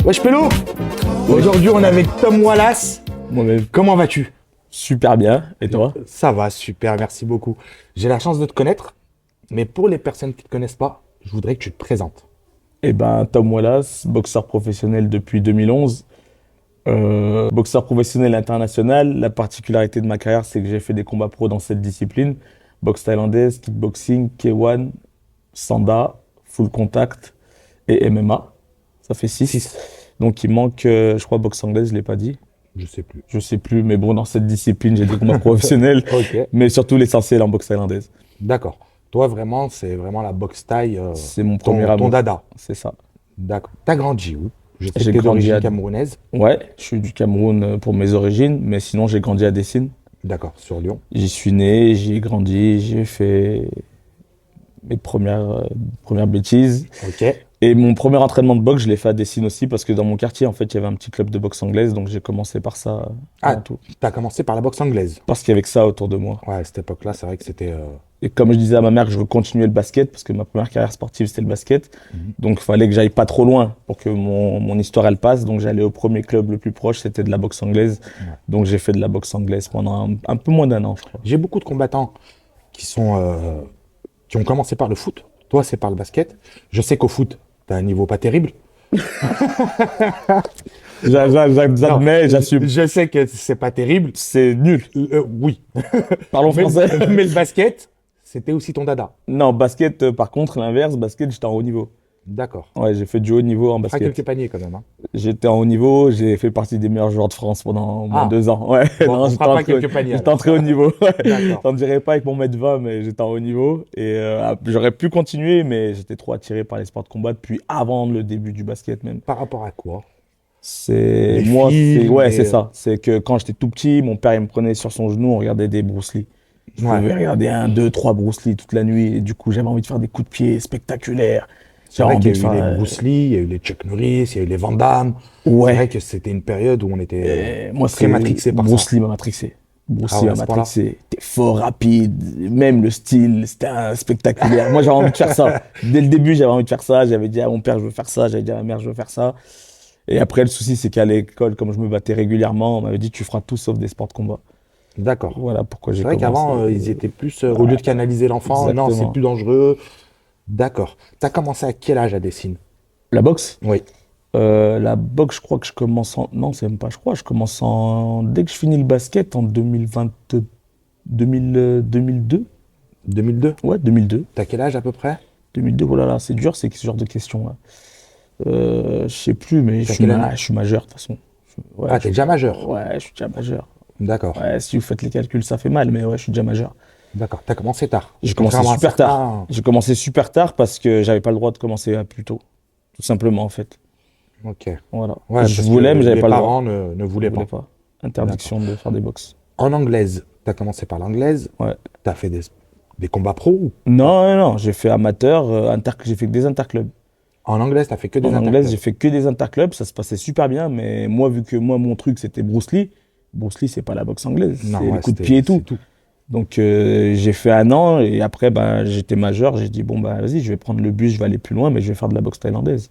Wesh Pélo, aujourd'hui on est avec Tom Wallace. Moi-même. Comment vas-tu? Super bien. Et toi? Ça va, super, merci beaucoup. J'ai la chance de te connaître, mais pour les personnes qui ne te connaissent pas, je voudrais que tu te présentes. Eh ben, Tom Wallace, boxeur professionnel depuis 2011. Boxeur professionnel international. La particularité de ma carrière, c'est que j'ai fait des combats pro dans cette discipline. Boxe thaïlandaise, kickboxing, K1, Sanda, full contact et MMA. Ça fait 6. Donc il manque, je crois, boxe anglaise, je l'ai pas dit. Je sais plus. Je sais plus, mais bon, dans cette discipline, j'ai des combats professionnels. Ok. Mais surtout l'essentiel en boxe thaïlandaise. D'accord. Toi vraiment, c'est vraiment la boxe thaï, C'est mon ton, premier ton amour. dada. C'est ça. D'accord. T'as grandi où? Je sais que J'ai t'es grandi d'origine à- camerounaise. Ouais, je suis du Cameroun pour mes origines, mais sinon j'ai grandi à Dessine. D'accord, sur Lyon. J'y suis né, j'y ai grandi, j'ai fait mes premières bêtises. Ok. Et mon premier entraînement de boxe, je l'ai fait à Dessine aussi, parce que dans mon quartier, en fait, il y avait un petit club de boxe anglaise, donc j'ai commencé par ça Ah, avant tout. t'as commencé par la boxe anglaise. Parce qu'il y avait que ça autour de moi. Ouais, à cette époque-là, c'est vrai que c'était... Et comme je disais à ma mère que je veux continuer le basket, parce que ma première carrière sportive, c'était le basket, donc il fallait que j'aille pas trop loin pour que mon histoire, elle passe. Donc j'allais au premier club le plus proche, c'était de la boxe anglaise. Ouais. Donc j'ai fait de la boxe anglaise pendant un peu moins d'1 an, je crois. J'ai beaucoup de combattants qui ont commencé par le foot. Toi, c'est par le basket. Je sais qu'au foot, t'as un niveau pas terrible. J'admets, j'assume. Je sais que c'est pas terrible. C'est nul. Oui. Parlons français. Mais le basket, c'était aussi ton dada. Non, basket, par contre, l'inverse, basket, j'étais en haut niveau. D'accord. Ouais, j'ai fait du haut niveau en Pas basket. quelques paniers quand même. Hein. J'étais en haut niveau, j'ai fait partie des meilleurs joueurs de France pendant au moins Ah. 2 ans. Ouais, Bon, on j'étais fera pas en très- quelques paniers, J'étais alors. en très haut niveau. D'accord. T'en dirais pas avec mon mètre 20, mais j'étais en haut niveau. Et j'aurais pu continuer, mais j'étais trop attiré par les sports de combat depuis avant le début du basket même. Par rapport à quoi? C'est Les moi, films, ouais, les- c'est ça. C'est que quand j'étais tout petit, mon père il me prenait sur son genou, on regardait des Bruce Lee. Je Ouais. pouvais regarder 1, 2, 3 Bruce Lee toute la nuit. Et du coup, j'avais envie de faire des coups de pied spectaculaires. C'est vrai qu'il y a eu J'avais envie de les faire, Bruce Lee, il y a eu les Chuck Norris, il y a eu les Van Damme. Ouais. C'est vrai que c'était une période où on était Moi, très matrixé par Bruce ça. Lee m'a matrixé. Bruce Ah Lee ouais, à m'a ce point-là. matrixé. T'es fort, rapide, même le style, c'était un spectaculaire. Moi, j'avais envie de faire ça. Dès le début, j'avais envie de faire ça. J'avais dit à mon père, je veux faire ça. J'avais dit à ma mère, je veux faire ça. Et après, le souci, c'est qu'à l'école, comme je me battais régulièrement, on m'avait dit, tu feras tout sauf des sports de combat. D'accord. Voilà pourquoi j'ai C'est vrai commencé. qu'avant, ils étaient plus, au lieu de canaliser l'enfant, non, Exactement. c'est plus dangereux. D'accord. T'as commencé à quel âge à Dessine? La boxe? Oui. La boxe, je crois que je commence en... Non, c'est même pas, je crois. Je commence en... Dès que je finis le basket, en 2022. 2002? 2002. Ouais, 2002. T'as quel âge à peu près? 2002, oh là là, c'est dur, c'est ce genre de questions là. Je sais plus, mais T'as quelle année? je suis majeur de toute façon. Ouais, Ah, t'es déjà majeur. ouais, je suis déjà majeur. D'accord. Ouais, si vous faites les calculs, ça fait mal, mais ouais, je suis déjà majeur. D'accord. T'as commencé tard. J'ai commencé Contrairement à super tard. certains- J'ai commencé super tard parce que j'avais pas le droit de commencer plus tôt. Tout simplement, en fait. Ok. Voilà. Ouais, Je parce voulais, que mais j'avais les pas le droit. parents ne voulaient Je pas. voulais pas. Interdiction de faire des box. En anglaise, t'as commencé par l'anglaise. Ouais. T'as fait des combats pro ou- Non, non, non, j'ai fait amateur, j'ai fait que des interclubs. En anglaise, t'as fait que des En anglaise, interclubs. j'ai fait que des interclubs, ça se passait super bien, mais moi, vu que moi, mon truc, c'était Bruce Lee, c'est pas la boxe anglaise, Non, c'est ouais, les coups de c'était- pied et tout. c'est tout. Donc, j'ai fait 1 an, et après, ben, j'étais majeur, j'ai dit, bon, bah, vas-y, je vais prendre le bus, je vais aller plus loin, mais je vais faire de la boxe thaïlandaise.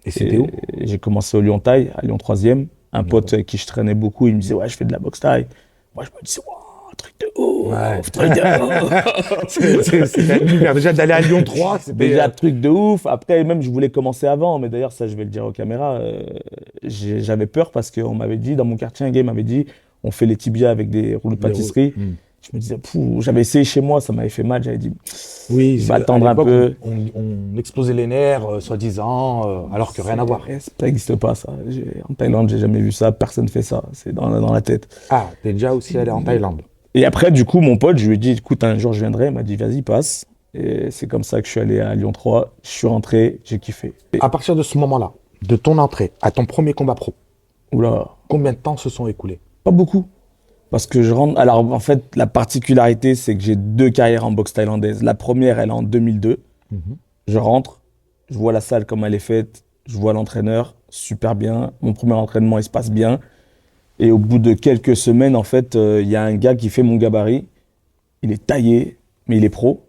Et c'était où? J'ai commencé au Lyon Thaï, à Lyon 3e. Un pote avec qui je traînais beaucoup, il me disait, ouais, je fais de la boxe thaï. Moi, je me disais, wow, truc de ouf, Ouais. truc de ouf. C'était l'univers. Déjà d'aller à Lyon 3, c'était Déjà, truc de ouf. Après, même, je voulais commencer avant, mais d'ailleurs, ça, je vais le dire aux caméras. J'avais peur parce qu'on m'avait dit, dans mon quartier, un gars m'avait dit, on fait les tibias avec des rouleaux de pâtisserie. Je me disais, j'avais essayé chez moi, ça m'avait fait mal. J'avais dit, Oui, je vais attendre à un l'époque, peu. On explosait les nerfs, soi-disant, alors que rien à voir. Ça n'existe pas, ça. En Thaïlande, j'ai jamais vu ça. Personne fait ça. C'est dans la tête. Ah, t'es déjà aussi allé en Thaïlande. Et après, du coup, mon pote, je lui ai dit, écoute, un jour, je viendrai. Il m'a dit, vas-y, passe. Et c'est comme ça que je suis allé à Lyon 3. Je suis rentré, j'ai kiffé. À partir de ce moment-là, de ton entrée à ton premier combat pro, Oula, combien de temps se sont écoulés? pas beaucoup. Parce que je rentre. Alors, en fait, la particularité, c'est que j'ai 2 carrières en boxe thaïlandaise. La première, elle est en 2002. Je rentre, je vois la salle comme elle est faite, je vois l'entraîneur, super bien. Mon premier entraînement, il se passe bien. Et au bout de quelques semaines, en fait, il y a un gars qui fait mon gabarit. Il est taillé, mais il est pro.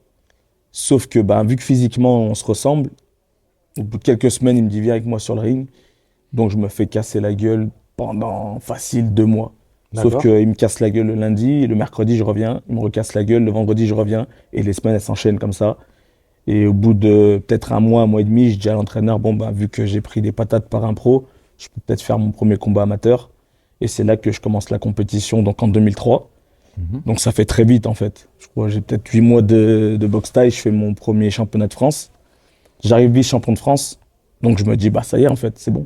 Sauf que, bah, vu que physiquement, on se ressemble, au bout de quelques semaines, il me dit, viens avec moi sur le ring. Donc, je me fais casser la gueule pendant facile 2 mois. Sauf D'accord. qu'il me casse la gueule le lundi, et le mercredi, je reviens. Il me recasse la gueule, le vendredi, je reviens. Et les semaines, elles s'enchaînent comme ça. Et au bout de peut-être un mois et demi, je dis à l'entraîneur, bon, bah, vu que j'ai pris des patates par un pro, je peux peut-être faire mon premier combat amateur. Et c'est là que je commence la compétition, donc en 2003. Mhm. Donc ça fait très vite en fait. Je crois que j'ai peut-être 8 mois de boxe thaï, je fais mon premier championnat de France. J'arrive vice-champion de France, donc je me dis, bah ça y est en fait, c'est bon.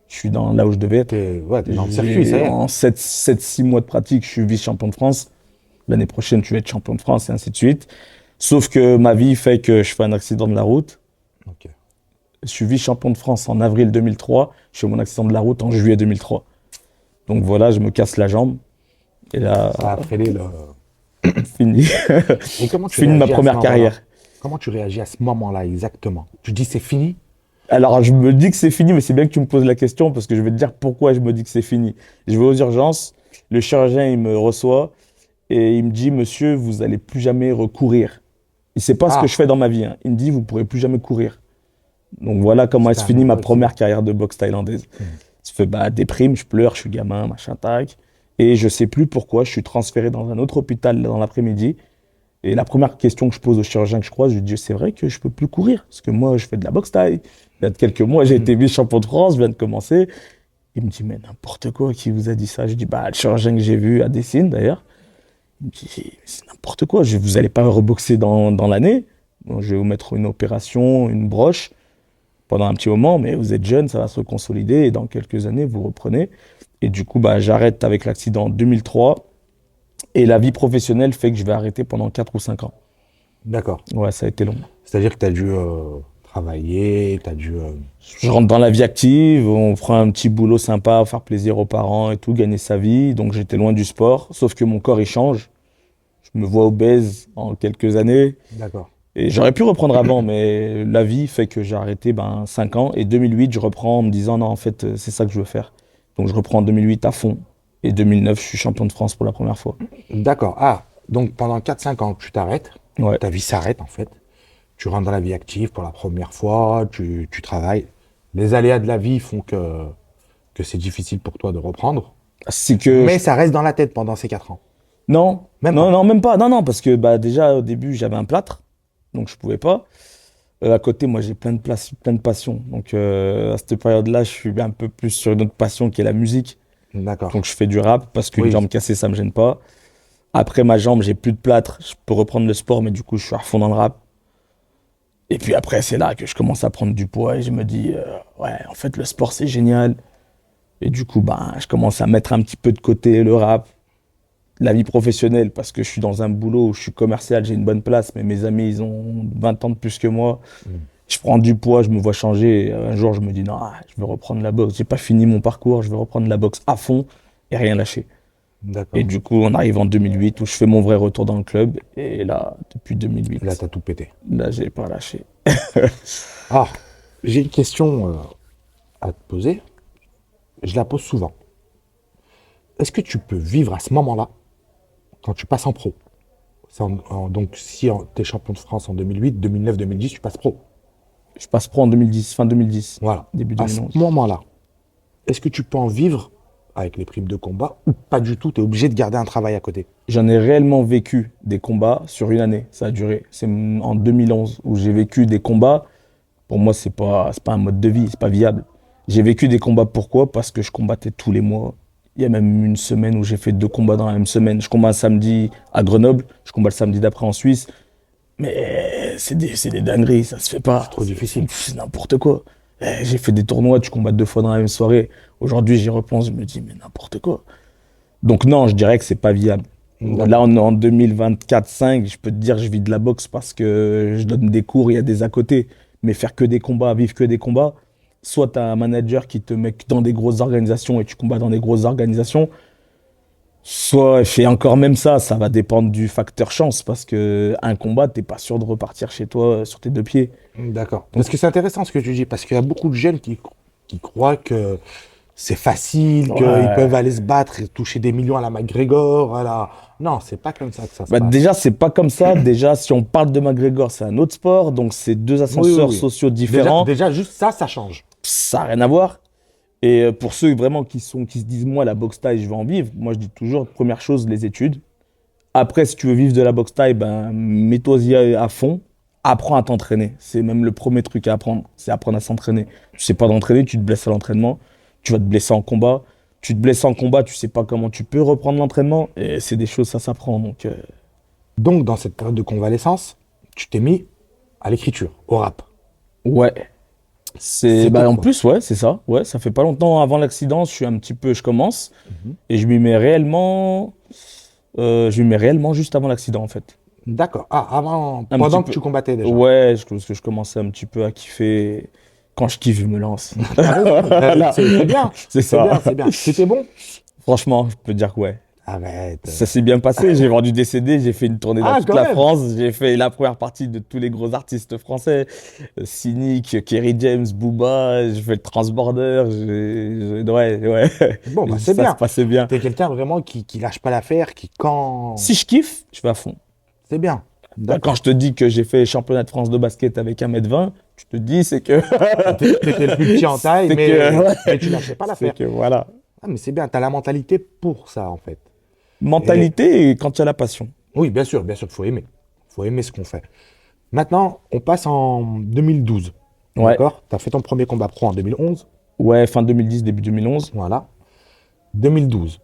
Je suis dans là où je devais être. Ouais, t'es dans le circuit, ça y est. En 6 mois de pratique, je suis vice-champion de France. L'année prochaine, tu vas être champion de France et ainsi de suite. Sauf que ma vie fait que je fais un accident de la route. Ok. Je suis vice-champion de France en avril 2003. Je fais mon accident de la route en juillet 2003. Donc voilà, je me casse la jambe. Et là, Ça a freiné le. fini. Et comment Je tu finis ma réagis à ce première moment-là? carrière. Comment tu réagis à ce moment-là exactement? Tu dis c'est fini? Alors, je me dis que c'est fini, mais c'est bien que tu me poses la question parce que je vais te dire pourquoi je me dis que c'est fini. Je vais aux urgences, le chirurgien, il me reçoit et il me dit, monsieur, vous allez plus jamais recourir. Il sait pas ce que je Ah, fais dans ma vie, hein. Il me dit, vous pourrez plus jamais courir. Donc voilà comment elle c'était se un finit ma nouveau accident. première carrière de boxe thaïlandaise. Mhm. Je fais, bah, déprime, je pleure, je suis gamin, machin, tac. Et je sais plus pourquoi, je suis transféré dans un autre hôpital dans l'après-midi. Et la première question que je pose au chirurgien que je croise, je lui dis, c'est vrai que je peux plus courir. Parce que moi, je fais de la boxe thaï. Il y a quelques mois, j'ai Mhm. été vice-champion de France, je viens de commencer. Il me dit, mais n'importe quoi, qui vous a dit ça? Je dis, bah, le chirurgien que j'ai vu à Dessine, d'ailleurs. Il me dit, c'est n'importe quoi, vous n'allez pas reboxer dans l'année. Bon, je vais vous mettre une opération, une broche pendant un petit moment, mais vous êtes jeune, ça va se consolider et dans quelques années, vous reprenez. Et du coup, bah, j'arrête avec l'accident en 2003 et la vie professionnelle fait que je vais arrêter pendant 4 ou 5 ans. D'accord. Ouais, ça a été long. C'est-à-dire que tu as dû travailler, tu as dû. Je rentre dans la vie active, on prend un petit boulot sympa, faire plaisir aux parents et tout, gagner sa vie. Donc j'étais loin du sport, sauf que mon corps il change. Je me vois obèse en quelques années. D'accord. Et j'aurais pu reprendre avant, mais la vie fait que j'ai arrêté 5 ans. Et 2008, je reprends en me disant non, en fait, c'est ça que je veux faire. Donc je reprends en 2008 à fond. Et 2009, je suis champion de France pour la première fois. D'accord. Ah, donc pendant 4 5 ans, tu t'arrêtes. Ouais. Ta vie s'arrête en fait. Tu rentres dans la vie active pour la première fois, tu travailles. Les aléas de la vie font que c'est difficile pour toi de reprendre. C'est que Mais ça reste dans la tête pendant ces 4 ans. non, Même non, pas. non, même pas. Non, non, parce que bah, déjà au début, j'avais un plâtre, donc je pouvais pas. À côté, moi, j'ai plein de passions. Donc à cette période-là, je suis un peu plus sur une autre passion qui est la musique. D'accord. Donc je fais du rap parce qu'une Oui. jambe cassée, ça me gêne pas. Après ma jambe, j'ai plus de plâtre, je peux reprendre le sport, mais du coup, je suis à fond dans le rap. Et puis après, c'est là que je commence à prendre du poids et je me dis, ouais, en fait, le sport, c'est génial. Et du coup, bah, je commence à mettre un petit peu de côté le rap, la vie professionnelle, parce que je suis dans un boulot où je suis commercial, j'ai une bonne place, mais mes amis, ils ont 20 ans de plus que moi. Mm. Je prends du poids, je me vois changer. Et un jour, je me dis, non, je vais reprendre la boxe. J'ai pas fini mon parcours, je vais reprendre la boxe à fond et rien lâcher. Et D'accord. du coup, on arrive en 2008 où je fais mon vrai retour dans le club. Et là, depuis Là, 2008, t'as tout pété. là, j'ai pas lâché. Ah, j'ai une question à te poser. Je la pose souvent. Est-ce que tu peux vivre à ce moment-là, quand tu passes en pro? Donc, si tu es champion de France en 2008, 2009, 2010, tu passes pro. Je passe pro en 2010, fin 2010, Voilà. début À ce 2011. moment-là, est-ce que tu peux en vivre avec les primes de combat ou pas du tout? Tu es obligé de garder un travail à côté. J'en ai réellement vécu des combats sur une année. Ça a duré. C'est en 2011 où j'ai vécu des combats. Pour moi, c'est pas un mode de vie, c'est pas viable. J'ai vécu des combats pourquoi? Parce que je combattais tous les mois. Il y a même une semaine où j'ai fait 2 combats dans la même semaine. Je combats un samedi à Grenoble, je combats le samedi d'après en Suisse. Mais c'est des dingueries, ça se fait pas. C'est trop difficile. C'est n'importe quoi. J'ai fait des tournois, tu combats 2 fois dans la même soirée. Aujourd'hui, j'y repense, je me dis, mais n'importe quoi. Donc non, je dirais que c'est pas viable. Là, D'accord. on est en 2024-5, je peux te dire, je vis de la boxe parce que je donne des cours, il y a des à côté. Mais faire que des combats, vivre que des combats, soit tu as un manager qui te met dans des grosses organisations et tu combats dans des grosses organisations, Soit, et encore même ça va dépendre du facteur chance, parce que un combat, t'es pas sûr de repartir chez toi sur tes deux pieds. D'accord. Donc, Parce que c'est intéressant ce que tu dis, parce qu'il y a beaucoup de jeunes qui croient que c'est facile, qu'ils peuvent ouais. aller se battre et toucher des millions à la McGregor, à la... Non, c'est pas comme ça que ça se Bah passe. déjà, c'est pas comme ça. Déjà, si on parle de McGregor, c'est un autre sport, donc c'est deux Oui, oui, ascenseurs oui. sociaux Déjà, différents. déjà juste ça, ça change. Ça n'a rien à voir. Et pour ceux vraiment qui se disent, moi, la boxe thaï, je veux en vivre, moi, je dis toujours, première chose, les études. Après, si tu veux vivre de la boxe thaï, ben, mets-toi-y à fond. Apprends à t'entraîner. C'est même le premier truc à apprendre, c'est apprendre à s'entraîner. Tu sais pas t'entraîner, tu te blesses à l'entraînement, tu vas te blesser en combat. Tu te blesses en combat, tu sais pas comment tu peux reprendre l'entraînement. Et c'est des choses, ça s'apprend. Donc, Donc, dans cette période de convalescence, tu t'es mis à l'écriture, au rap. ouais. C'est Bah, en pourquoi? plus, ouais, c'est ça. Ouais, ça fait pas longtemps avant l'accident, je commence. Mhm. Et je m'y mets réellement juste avant l'accident, en fait. D'accord. Ah, avant, Un petit pendant que peu. tu combattais déjà. Ouais, parce que je commençais un petit peu à kiffer. Quand je kiffe, je me lance. T'as raison. Voilà, C'est bien. c'est C'est ça. bien, c'est bien. C'était bon? Franchement, je peux dire que ouais. Arrête. Ça s'est bien passé. J'ai vendu des CD, j'ai fait une tournée dans Ah, toute quand la même. France. J'ai fait la première partie de tous les gros artistes français. Cynic, Kerry James, Booba. J'ai fait le Transborder. Ouais, ouais. Bon, bah, c'est Ça se bien. passait bien. T'es quelqu'un vraiment qui lâche pas l'affaire, qui quand... Si je kiffe, je vais à fond. C'est bien. Bah, quand D'accord. je te dis que j'ai fait championnat de France de basket avec 1,20 m, tu te dis, c'est que. T'étais le plus petit en taille, C'est que. mais Ouais. tu lâchais pas C'est l'affaire. que voilà. Ah, mais c'est bien, t'as la mentalité pour ça, en fait. Et Mentalité et quand tu as la passion. oui, bien sûr, faut aimer. Faut aimer ce qu'on fait. Maintenant, on passe en 2012. Ouais. D'accord? T'as fait ton premier combat pro en 2011. Ouais, fin 2010, début 2011. Voilà. 2012.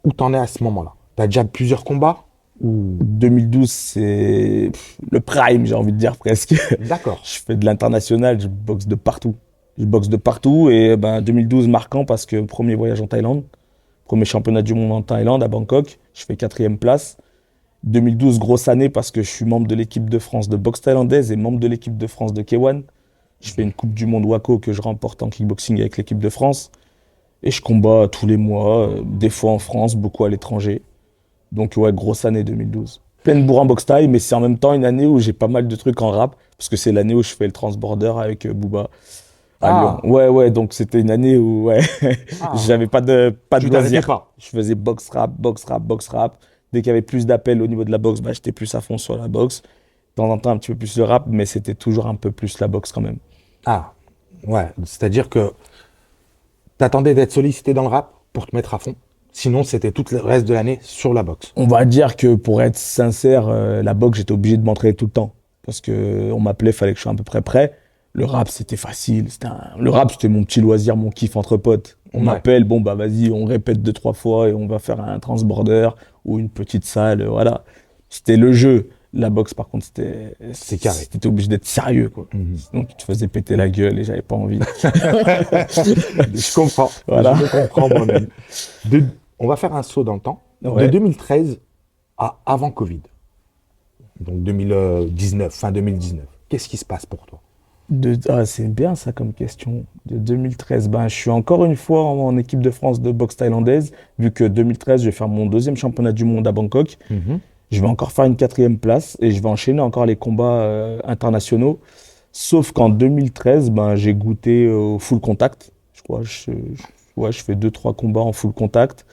Où t'en es à ce moment-là? T'as déjà plusieurs combats? Ou... 2012, c'est le prime, j'ai envie de dire presque. D'accord. Je fais de l'international, je boxe de partout. Je boxe de partout et ben 2012 marquant parce que premier voyage en Thaïlande, premier championnat du monde en Thaïlande à Bangkok, je fais quatrième place. 2012, grosse année parce que je suis membre de l'équipe de France de boxe thaïlandaise et membre de l'équipe de France de K1. Je fais une Coupe du Monde WACO que je remporte en kickboxing avec l'équipe de France. Et je combats tous les mois, des fois en France, beaucoup à l'étranger. Donc ouais, grosse année 2012. Pleine bourre en boxe thaï, mais c'est en même temps une année où j'ai pas mal de trucs en rap, parce que c'est l'année où je fais le transborder avec Booba à Lyon. Ah, Ouais, ouais, donc c'était une année où ouais, ah. j'avais pas de Tu t'arrêtais loisirs. pas. Je faisais boxe rap, boxe rap, boxe rap. Dès qu'il y avait plus d'appels au niveau de la boxe, bah, j'étais plus à fond sur la boxe. De temps en temps, un petit peu plus de rap, mais c'était toujours un peu plus la boxe quand même. Ah, ouais. C'est-à-dire que t'attendais d'être sollicité dans le rap pour te mettre à fond. Sinon, c'était tout le reste de l'année sur la boxe. On va dire que pour être sincère, la boxe, j'étais obligé de m'entraîner tout le temps. Parce que on m'appelait, fallait que je sois à peu près prêt. Le rap, c'était facile. Le rap, c'était mon petit loisir, mon kiff entre potes. On Ouais. m'appelle, bon, bah vas-y, on répète deux, trois fois et on va faire un transborder ou une petite salle, voilà. C'était le jeu. La boxe, par contre, C'est carré. t'étais obligé d'être sérieux, quoi. Mhm. Sinon, tu te faisais péter la gueule et j'avais pas envie. Je comprends. Voilà. Je me comprends moi-même. De- On va faire un saut dans le temps. De Ouais. 2013 à avant Covid. Donc 2019, fin 2019. Qu'est-ce qui se passe pour toi? Ah, c'est bien ça comme question. De 2013, ben, je suis encore une fois en équipe de France de boxe thaïlandaise, vu que 2013, je vais faire mon deuxième championnat du monde à Bangkok. Mhm. Je vais encore faire une quatrième place et je vais enchaîner encore les combats internationaux. Sauf qu'en 2013, ben, j'ai goûté au full contact. Je crois, ouais, je fais deux, trois combats en full contact.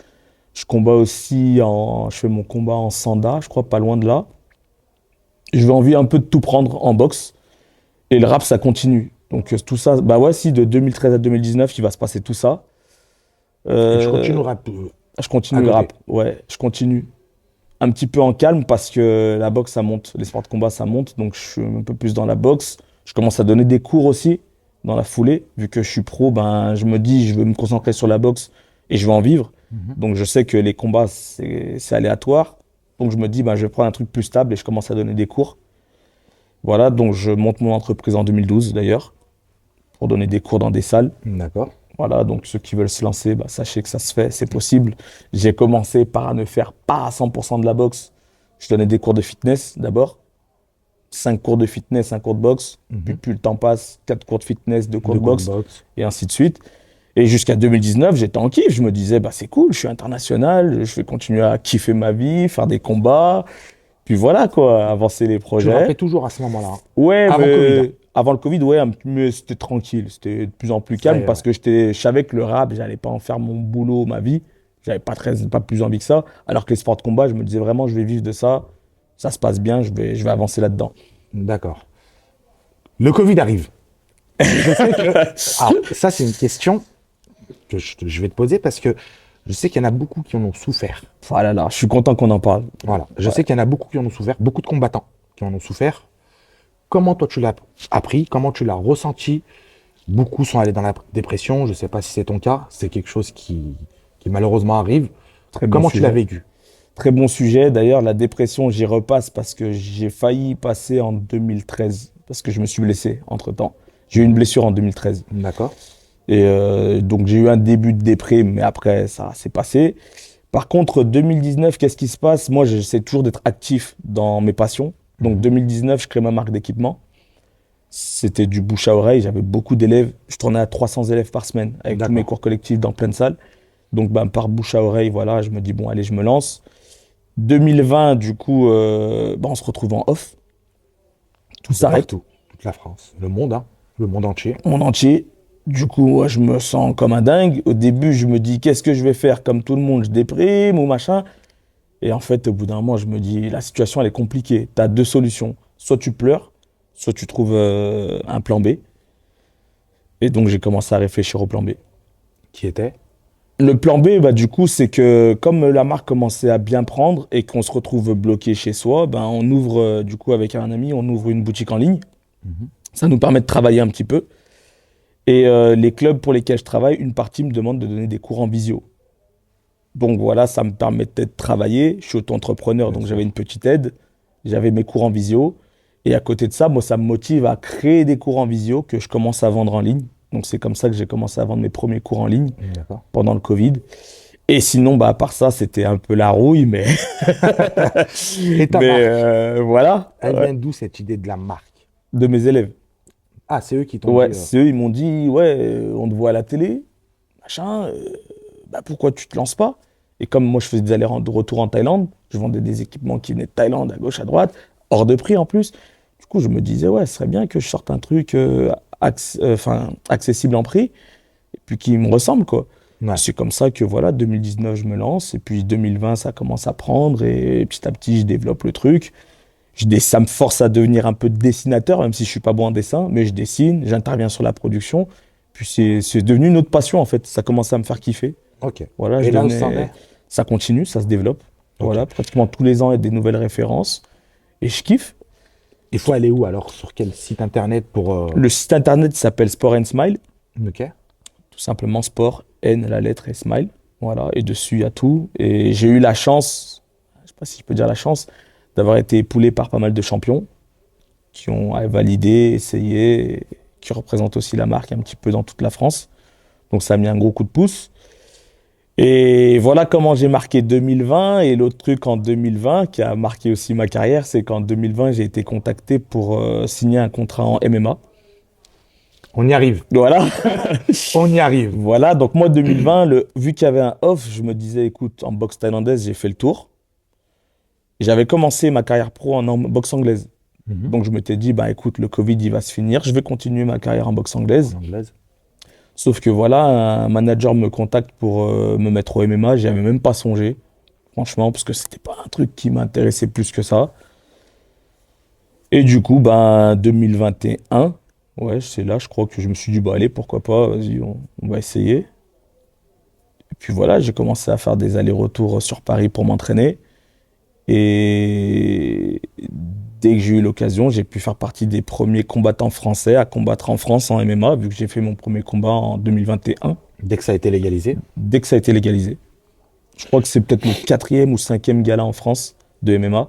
Je fais mon combat en Sanda, je crois, pas loin de là. Je vais envie un peu de tout prendre en boxe. Et le rap, ça continue. Donc tout ça, bah ouais, si de 2013 à 2019, il va se passer tout ça. Et tu Euh, continues rap je à continue le côté. rap, ouais, je continue. Un petit peu en calme parce que la boxe, ça monte. Les sports de combat, ça monte. Donc je suis un peu plus dans la boxe. Je commence à donner des cours aussi dans la foulée. Vu que je suis pro, ben, je me dis, je veux me concentrer sur la boxe et je veux en vivre. Mhm. Donc je sais que les combats, c'est aléatoire. Donc je me dis, ben, je vais prendre un truc plus stable et je commence à donner des cours. Voilà, donc je monte mon entreprise en 2012 d'ailleurs, pour donner des cours dans des salles. D'accord. Voilà, donc ceux qui veulent se lancer, bah, sachez que ça se fait, c'est possible. J'ai commencé par ne faire pas à 100% de la boxe. Je donnais des cours de fitness d'abord. 5 cours de fitness, un cours de boxe. Puis Mhm. plus le temps passe, 4 cours de fitness, 2 cours Deux de cours de boxe, boxe. et ainsi de suite. Et jusqu'à 2019, j'étais en kiff. Je me disais, bah, c'est cool, je suis international, je vais continuer à kiffer ma vie, faire des combats. Puis voilà, quoi, avancer les Tu projets. rappais toujours à ce moment-là, hein. Ouais, Avant Covid, hein. mais avant le Covid, ouais, mais c'était tranquille. C'était de plus en plus Ça y calme est, parce ouais. que je savais que le rap, j'allais pas en faire mon boulot, ma vie. J'avais pas plus envie que ça. Alors que les sports de combat, je me disais vraiment, je vais vivre de ça. Ça se passe bien, je vais avancer là-dedans. D'accord. Le Covid arrive. Je sais que. Alors, ça, c'est une question que je vais te poser parce que je sais qu'il y en a beaucoup qui en ont souffert. Ah là là, je suis content qu'on en parle. Voilà. Je Ouais. sais qu'il y en a beaucoup qui en ont souffert, beaucoup de combattants qui en ont souffert. Comment toi tu l'as appris? Comment tu l'as ressenti? Beaucoup sont allés dans la dépression. Je ne sais pas si c'est ton cas. C'est quelque chose qui malheureusement arrive. Très bon Comment tu l'as sujet. vécu? Très bon sujet. D'ailleurs, la dépression, j'y repasse parce que j'ai failli passer en 2013 parce que je me suis blessé entre-temps. J'ai eu une blessure en 2013. D'accord. Et donc, j'ai eu un début de déprime, mais après, ça s'est passé. Par contre, 2019, qu'est-ce qui se passe? Moi, j'essaie toujours d'être actif dans mes passions. Donc, 2019, je crée ma marque d'équipement. C'était du bouche à oreille. J'avais beaucoup d'élèves. Je tournais à 300 élèves par semaine avec tous mes D'accord. cours collectifs dans plein de salles. Donc, ben, par bouche à oreille, voilà, je me dis, bon, allez, je me lance. 2020, du coup, ben, on se retrouve en off. Tout De s'arrête, partout. Toute la France. Le monde, hein. Le monde entier. mon entier. Du coup, ouais, je me sens comme un dingue. Au début, je me dis, qu'est-ce que je vais faire? Comme tout le monde, je déprime ou machin. Et en fait, au bout d'un moment, je me dis, la situation, elle est compliquée. Tu as deux solutions. Soit tu pleures, soit tu trouves un plan B. Et donc, j'ai commencé à réfléchir au plan B. Qui était? Le plan B, bah, du coup, c'est que comme la marque commençait à bien prendre et qu'on se retrouve bloqué chez soi, ben, on ouvre, du coup, avec un ami, on ouvre une boutique en ligne. Ça nous permet de travailler un petit peu. Et les clubs pour lesquels je travaille, une partie me demande de donner des cours en visio. Donc voilà, ça me permettait de travailler. Je suis auto-entrepreneur, Bien donc sûr. j'avais une petite aide. J'avais mes cours en visio. Et à côté de ça, moi, ça me motive à créer des cours en visio que je commence à vendre en ligne. Donc c'est comme ça que j'ai commencé à vendre mes premiers cours en ligne D'accord. pendant le Covid. Et sinon, bah, à part ça, c'était un peu la rouille, mais, Et ta mais marque, voilà, elle ouais, vient d'où cette idée de la marque? de mes élèves. Ah, c'est eux qui t'ont Ouais, dit. c'est eux, ils m'ont dit, ouais, on te voit à la télé, machin, bah, pourquoi tu te lances pas? Et comme moi, je faisais des allers-retours en Thaïlande, je vendais des équipements qui venaient de Thaïlande, à gauche, à droite, hors de prix en plus. Du coup, je me disais, ouais, ce serait bien que je sorte un truc accessible en prix, et puis qui me ressemble, quoi. Ouais. C'est comme ça que, voilà, 2019, je me lance, et puis 2020, ça commence à prendre, et petit à petit, je développe le truc. Ça me force à devenir un peu dessinateur, même si je suis pas bon en dessin, mais je dessine, j'interviens sur la production. Puis c'est devenu une autre passion, en fait. Ça commence à me faire kiffer. Ok. Voilà, Et là où ça en est? ça continue, ça se développe. Ok. Voilà, pratiquement tous les ans, il y a des nouvelles références. Et je kiffe. Il faut aller où alors? Sur quel site internet pour. Le site internet s'appelle Sport and Smile. Ok. Tout simplement Sport, N, la lettre et Smile. Voilà, et dessus, il y a tout. Et j'ai eu la chance, je sais pas si je peux dire la chance, d'avoir été épaulé par pas mal de champions qui ont validé, essayé, et qui représentent aussi la marque un petit peu dans toute la France. Donc ça a mis un gros coup de pouce. Et voilà comment j'ai marqué 2020. Et l'autre truc en 2020 qui a marqué aussi ma carrière, c'est qu'en 2020, j'ai été contacté pour signer un contrat en MMA. On y arrive. Voilà. On y arrive. Voilà, donc moi 2020, vu qu'il y avait un off, je me disais, écoute, en boxe thaïlandaise, j'ai fait le tour. J'avais commencé ma carrière pro en boxe anglaise. Mhm. Donc je m'étais dit, bah écoute, le Covid, il va se finir, je vais continuer ma carrière en boxe anglaise. En anglaise. Sauf que voilà, un manager me contacte pour me mettre au MMA, j'y avais même pas songé, franchement, parce que c'était pas un truc qui m'intéressait plus que ça. Et du coup, ben 2021, ouais, c'est là, je crois que je me suis dit, bah allez, pourquoi pas, vas-y, on va essayer. Et puis voilà, j'ai commencé à faire des allers-retours sur Paris pour m'entraîner. Et dès que j'ai eu l'occasion, j'ai pu faire partie des premiers combattants français à combattre en France en MMA, vu que j'ai fait mon premier combat en 2021, Dès que ça a été légalisé. dès que ça a été légalisé. Je crois que c'est peut-être le quatrième ou cinquième gala en France de MMA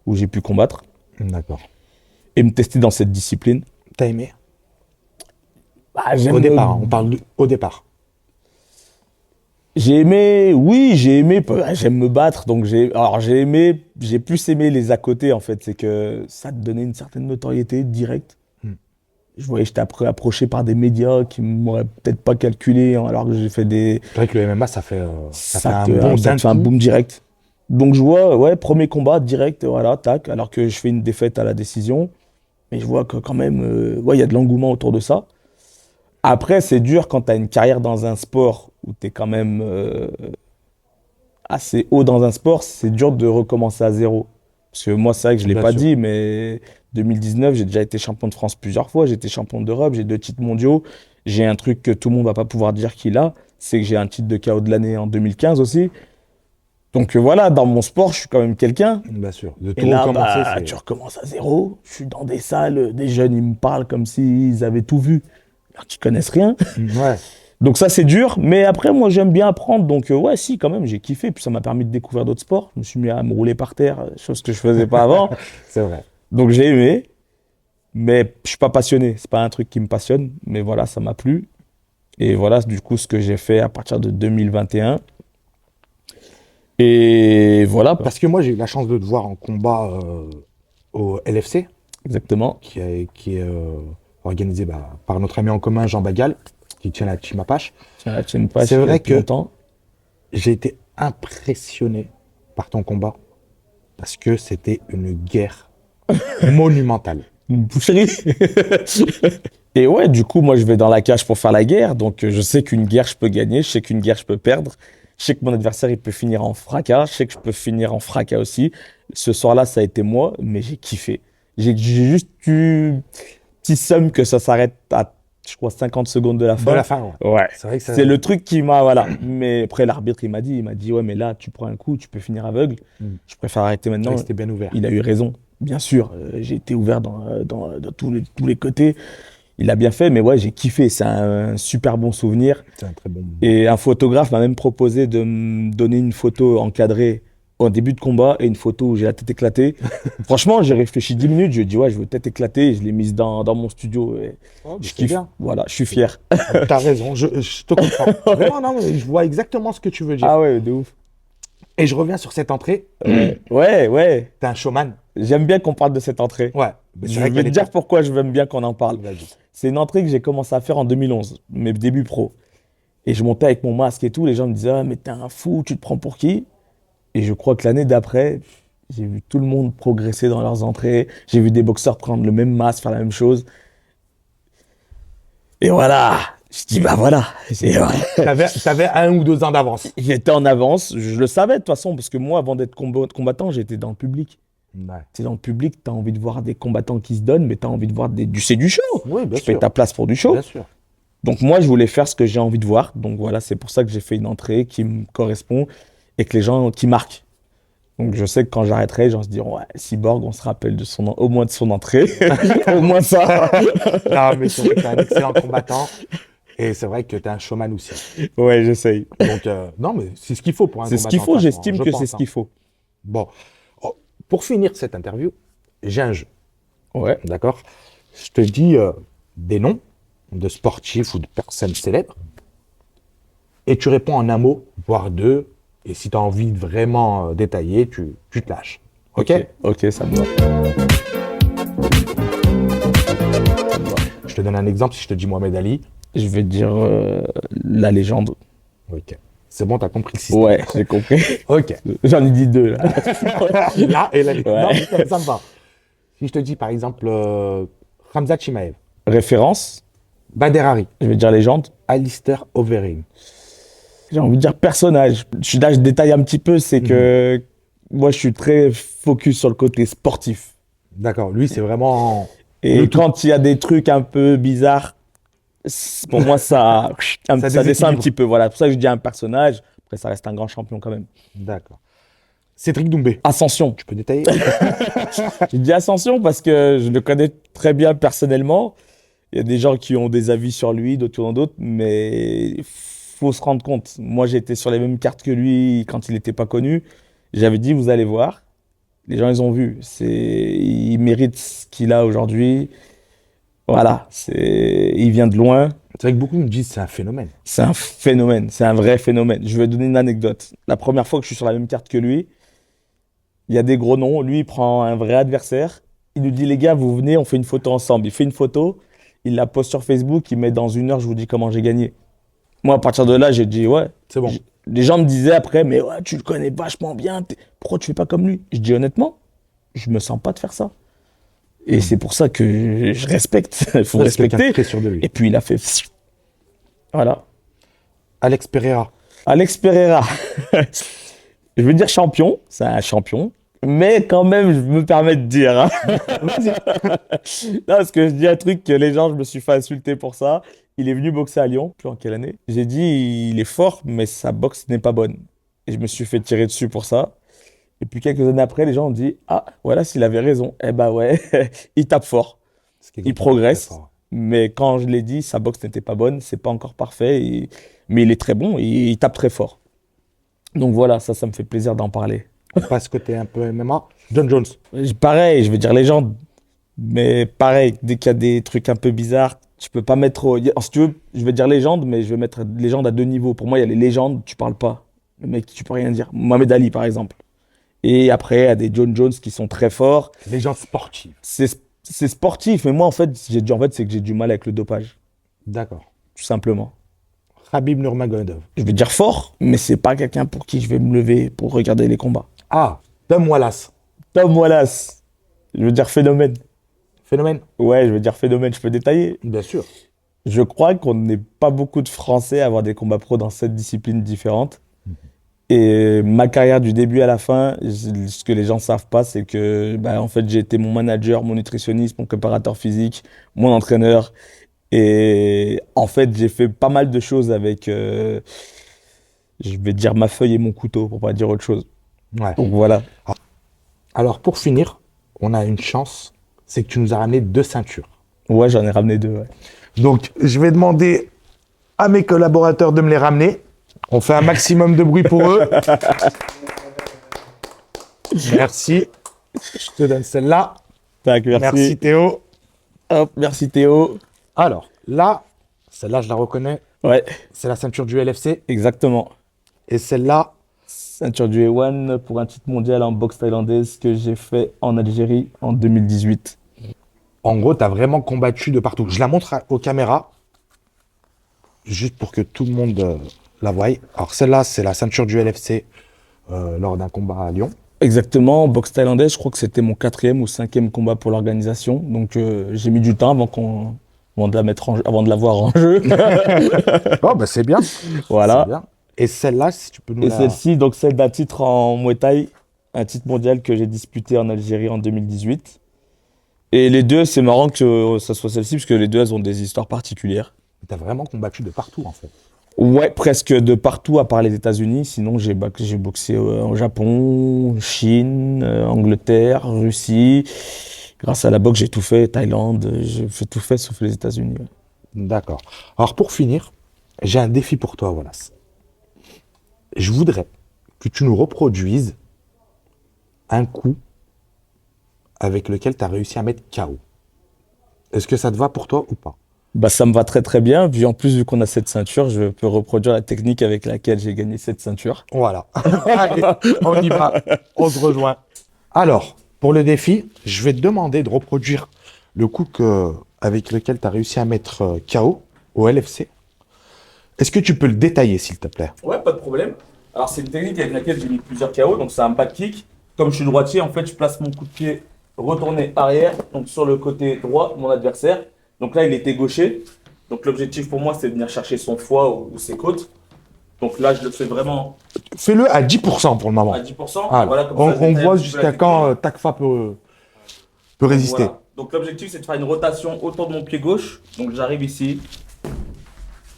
où j'ai pu combattre D'accord. et me tester dans cette discipline. T'as aimé? Bah, Au départ, hein, on parle au départ. J'ai aimé, oui, j'ai aimé, j'aime me battre, donc j'ai aimé, j'ai plus aimé les à côté en fait, c'est que ça te donnait une certaine notoriété directe. Hmm. Je voyais que j'étais approché par des médias qui m'auraient peut-être pas calculé, hein, alors que j'ai fait des. C'est vrai que le MMA, ça fait un te, bond ça d'un te fait un coup. boom direct. Donc je vois, ouais, premier combat direct, voilà, tac, alors que je fais une défaite à la décision. Mais je vois que quand même, ouais, il y a de l'engouement autour de ça. Après, c'est dur quand tu as une carrière dans un sport où tu es quand même assez haut dans un sport, c'est dur de recommencer à zéro. Parce que moi, c'est vrai que je ne l'ai Bien pas sûr. dit, mais 2019, j'ai déjà été champion de France plusieurs fois, j'ai été champion d'Europe, j'ai 2 titres mondiaux. J'ai un truc que tout le monde va pas pouvoir dire qu'il a, c'est que j'ai un titre de KO de l'année en 2015 aussi. Donc voilà, dans mon sport, je suis quand même quelqu'un. Bien sûr. De Et tout là, recommencer, bah, tu recommences à zéro. Je suis dans des salles, des jeunes, ils me parlent comme s'ils avaient tout vu, alors qu'ils connaissent rien. Ouais, Donc ça, c'est dur. Mais après, moi, j'aime bien apprendre. Donc ouais, si, quand même, j'ai kiffé. Puis ça m'a permis de découvrir d'autres sports. Je me suis mis à me rouler par terre, chose que je faisais pas avant. c'est vrai. Donc j'ai aimé. Mais je suis pas passionné. C'est pas un truc qui me passionne. Mais voilà, ça m'a plu. Et voilà, du coup, ce que j'ai fait à partir de 2021. Et voilà, Parce que moi, j'ai eu la chance de te voir en combat au LFC, exactement. qui est organisé par notre ami en commun, Jean Bagal, qui tient la team Apache. Tiens, la chaîne pas C'est vrai depuis que longtemps. j'ai été impressionné par ton combat parce que c'était une guerre monumentale. Une boucherie. Et ouais, du coup, moi, je vais dans la cage pour faire la guerre. Donc, je sais qu'une guerre, je peux gagner. Je sais qu'une guerre, je peux perdre. Je sais que mon adversaire, il peut finir en fracas. Je sais que je peux finir en fracas aussi. Ce soir-là, ça a été moi, mais j'ai kiffé. J'ai juste eu petit somme que ça s'arrête à, je crois, 50 secondes de la De la fin. fin, ouais. Ouais. C'est vrai que ça. C'est le truc qui m'a, voilà. Mais après, l'arbitre, il m'a dit, ouais, mais là, tu prends un coup, tu peux finir aveugle. Mm. Je préfère arrêter C'est vrai maintenant. que c'était bien ouvert. Il a eu raison, bien sûr. J'ai été ouvert dans tous les côtés. Il a bien fait, mais ouais, j'ai kiffé. C'est un super bon souvenir. C'est un très bon moment. Et un photographe m'a même proposé de me donner une photo encadrée au début de combat et une photo où j'ai la tête éclatée. Franchement, j'ai réfléchi 10 minutes. Je lui ai dit, ouais, je veux tête éclatée. Et je l'ai mise dans mon studio. Et Oh, mais je c'est kiffe. bien. Voilà, je suis fier. T'as raison, je te comprends. Vraiment, non, mais je vois exactement ce que tu veux dire. Ah ouais, de ouf. Et je reviens sur cette entrée. Ouais, ouais. T'es un showman. J'aime bien qu'on parle de cette entrée. Ouais. Mais c'est Je vrai vais qu'elle te était- dire pourquoi je veux bien qu'on en parle. Vas-y. C'est une entrée que j'ai commencé à faire en 2011, mes débuts pro. Et je montais avec mon masque et tout. Les gens me disaient, ah, mais t'es un fou, tu te prends pour qui? Et je crois que l'année d'après, j'ai vu tout le monde progresser dans leurs entrées. J'ai vu des boxeurs prendre le même masque, faire la même chose. Et voilà. Je dis, bah voilà. T'avais 1 ou 2 ans d'avance. J'étais en avance. Je le savais de toute façon, parce que moi, avant d'être combattant, j'étais dans le public. Ouais. Tu es dans le public, tu as envie de voir des combattants qui se donnent, mais tu as envie de voir c'est du show. Oui, bien Tu payes sûr. ta place pour du show. Bien sûr. Donc moi, je voulais faire ce que j'ai envie de voir. Donc voilà, c'est pour ça que j'ai fait une entrée qui me correspond et que les gens qui marquent. Donc je sais que quand j'arrêterai, les gens se diront, ouais, Cyborg, on se rappelle au moins de son entrée. Au moins ça. Non, mais c'est vrai que t'es un excellent combattant. Et c'est vrai que t'es un showman aussi. Ouais, j'essaye. Donc, non, mais c'est ce qu'il faut pour un C'est combattant. ce qu'il faut, de toute façon, j'estime je que pense, c'est ce qu'il faut. Bon. Oh, pour finir cette interview, j'ai un jeu. Ouais. D'accord? Je te dis des noms de sportifs ou de personnes célèbres. Et tu réponds en un mot, voire deux. Et si tu as envie de vraiment détailler, tu te lâches. OK? Ok, ça me va. Je te donne un exemple. Si je te dis Mohamed Ali. Je vais te dire la légende. OK. C'est bon, tu as compris le système. Ouais, j'ai compris. OK. J'en ai dit deux, là. Là et là. Ouais. Non, mais ça me va. Si je te dis par exemple Khamzat Chimaev, Référence, Bader Hari, je vais te dire légende. Alistair Overeem. J'ai envie de dire personnage. Là, je détaille un petit peu, c'est que moi, je suis très focus sur le côté sportif. D'accord. Lui, c'est vraiment. Et Le tout. quand il y a des trucs un peu bizarres, pour moi, ça descend un déséquilibre. petit peu. Voilà, c'est pour ça que je dis un personnage. Après, ça reste un grand champion quand même. D'accord. Cédric Doumbé. Ascension. Tu peux détailler? Je dis Ascension parce que je le connais très bien personnellement. Il y a des gens qui ont des avis sur lui, d'autres qui en ont d'autres, mais il faut se rendre compte. Moi, j'étais sur les mêmes cartes que lui quand il n'était pas connu. J'avais dit, vous allez voir. Les gens, ils ont vu. Il mérite ce qu'il a aujourd'hui. Voilà, il vient de loin. C'est vrai que beaucoup me disent que c'est un phénomène. C'est un phénomène, c'est un vrai phénomène. Je vais donner une anecdote. La première fois que je suis sur la même carte que lui, il y a des gros noms. Lui, il prend un vrai adversaire. Il nous dit, les gars, vous venez, on fait une photo ensemble. Il fait une photo. il la poste sur Facebook, il met dans 1 heure, je vous dis comment j'ai gagné. Moi, à partir de là, j'ai dit, ouais. C'est bon. Les gens me disaient après, mais ouais, tu le connais vachement bien, pourquoi tu fais pas comme lui? Je dis honnêtement, je me sens pas de faire ça. Et c'est pour ça que je respecte, il faut C'est quelqu'un de respecter. très sûr de lui. Et puis il a fait, voilà. Alex Pereira. Alex Pereira, je veux dire champion, c'est un champion, mais quand même, je me permets de dire. Hein. Non, parce que je dis un truc que les gens, je me suis fait insulter pour ça. Il est venu boxer à Lyon, plus en quelle année? J'ai dit, il est fort, mais sa boxe n'est pas bonne. Et je me suis fait tirer dessus pour ça. Et puis quelques années après, les gens ont dit, ah, voilà, s'il avait raison. Eh ben ouais, il tape fort, C'est quelqu'un il de très progresse. fort. Mais quand je l'ai dit, sa boxe n'était pas bonne, c'est pas encore parfait, mais il est très bon, et il tape très fort. Donc voilà, ça me fait plaisir d'en parler. On passe côté un peu MMA. John Jones. Pareil, je vais dire légende, mais pareil, dès qu'il y a des trucs un peu bizarres, tu peux pas mettre. Si tu veux, je vais dire légende, mais je vais mettre légende à 2 niveaux. Pour moi, il y a les légendes, tu parles pas. Le mec, tu peux rien dire. Mohamed Ali, par exemple. Et après, il y a des John Jones qui sont très forts. Légende sportive. C'est sportif, mais moi, en fait, c'est que j'ai du mal avec le dopage, D'accord. tout simplement. Khabib Nurmagomedov. Je vais dire fort, mais c'est pas quelqu'un pour qui je vais me lever pour regarder les combats. Ah, Tom Wallace. Tom Wallace, je veux dire phénomène. Phénomène. Ouais, je veux dire phénomène, je peux détailler. Bien sûr. Je crois qu'on n'est pas beaucoup de Français à avoir des combats pro dans 7 disciplines différentes. Et ma carrière du début à la fin, ce que les gens savent pas, c'est que en fait, j'ai été mon manager, mon nutritionniste, mon préparateur physique, mon entraîneur. Et en fait, j'ai fait pas mal de choses avec, je vais dire ma feuille et mon couteau, pour pas dire autre chose. Ouais. Donc voilà. Alors, pour finir, on a une chance, c'est que tu nous as ramené 2 ceintures. Ouais, j'en ai ramené 2. Ouais. Donc, je vais demander à mes collaborateurs de me les ramener. On fait un maximum de bruit pour eux. Merci. Je te donne celle-là. Tac, Merci Théo. Hop, merci Théo. Alors, là, celle-là, je la reconnais. Ouais, C'est la ceinture du LFC. exactement. Et celle-là, Ceinture du A1 pour un titre mondial en boxe thaïlandaise que j'ai fait en Algérie en 2018. en gros, tu as vraiment combattu de partout. Je la montre aux caméras, juste pour que tout le monde la voie. Alors, celle-là, c'est la ceinture du LFC lors d'un combat à Lyon. Exactement, boxe thaïlandaise, je crois que c'était mon 4e ou 5e combat pour l'organisation. Donc j'ai mis du temps avant de la mettre avant de la voir en jeu. Oh, bah, c'est bien. Voilà. C'est bien. Et celle-là, si tu peux nous Et la... celle-ci, donc celle d'un titre en Muay Thai, un titre mondial que j'ai disputé en Algérie en 2018. Et les deux, c'est marrant que ça soit celle-ci, parce que les deux, elles ont des histoires particulières. Tu as vraiment combattu de partout, en fait. Ouais, presque de partout à part les États-Unis. Sinon, j'ai boxé au Japon, Chine, Angleterre, Russie. Grâce à la boxe, j'ai tout fait. Thaïlande, j'ai fait tout fait sauf les États-Unis. Ouais. D'accord. Alors, pour finir, j'ai un défi pour toi, Wallace. Je voudrais que tu nous reproduises un coup avec lequel tu as réussi à mettre KO. Est-ce que ça te va pour toi ou pas? Bah, ça me va très très bien. Puis en plus, vu qu'on a cette ceinture, je peux reproduire la technique avec laquelle j'ai gagné cette ceinture. Voilà. Allez, on y va. On se rejoint. Alors, pour le défi, je vais te demander de reproduire le coup avec lequel tu as réussi à mettre KO au LFC. Est-ce que tu peux le détailler, s'il te plaît? Ouais, pas de problème. Alors, c'est une technique avec laquelle j'ai mis plusieurs KO. Donc, c'est un back kick. Comme je suis droitier, en fait, je place mon coup de pied retourné arrière, donc sur le côté droit de mon adversaire. Donc là, il était gaucher. Donc l'objectif pour moi, c'est de venir chercher son foie ou ses côtes. Donc là, je le fais vraiment Fais-le à 10% pour le moment. à 10%. Voilà. Voilà, comme ça, je On détaille voit un petit peu jusqu'à la quand technique. Takfa peut résister. Voilà. Donc l'objectif, c'est de faire une rotation autour de mon pied gauche. Donc j'arrive ici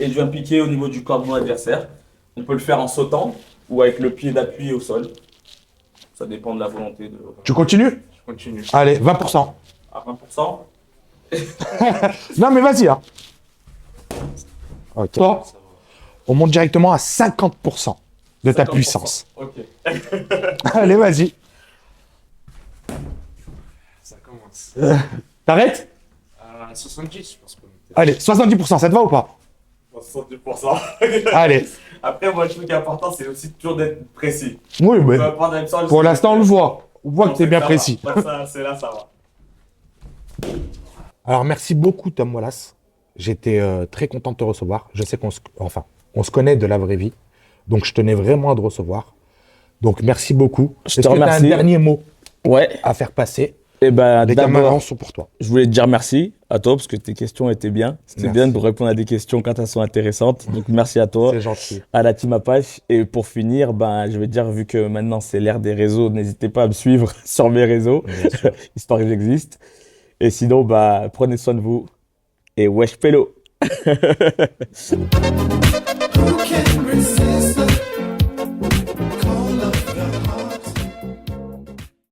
et je viens piquer au niveau du corps de mon adversaire. On peut le faire en sautant ou avec le pied d'appui au sol. Ça dépend de la volonté de... Tu continues? Je continue. Allez, 20%. À 20%. Non, mais vas-y. Hein. Ok. Toi, on monte directement à 50% de ta 50%. puissance. Ok. Allez, vas-y. Ça commence. T'arrêtes? À 70, je pense que. Allez, 70%, ça te va ou pas? 70%. Allez. Après, moi, le truc important, c'est aussi toujours d'être précis. Oui, mais Peu importe, même sans le- pour l'instant, on le voit. On voit que Non, t'es bien ça va. précis. Ouais, c'est là, ça va. Alors, merci beaucoup, Tom Wallace. J'étais très content de te recevoir. Je sais on se connaît de la vraie vie. Donc, je tenais vraiment à te recevoir. Donc, merci beaucoup. Je te Est-ce que tu as un remercie. dernier mot Ouais, à faire passer? et ben Les camarades d'abord, sont pour toi. je voulais te dire merci à toi parce que tes questions étaient bien. C'était Merci. bien de répondre à des questions quand elles sont intéressantes. Donc merci à toi, C'est gentil. à la team Apache. Et pour finir, ben, je vais te dire, vu que maintenant c'est l'ère des réseaux, n'hésitez pas à me suivre sur mes réseaux, Bien sûr. histoire que j'existe. Et sinon, bah, prenez soin de vous. Et wesh pélo!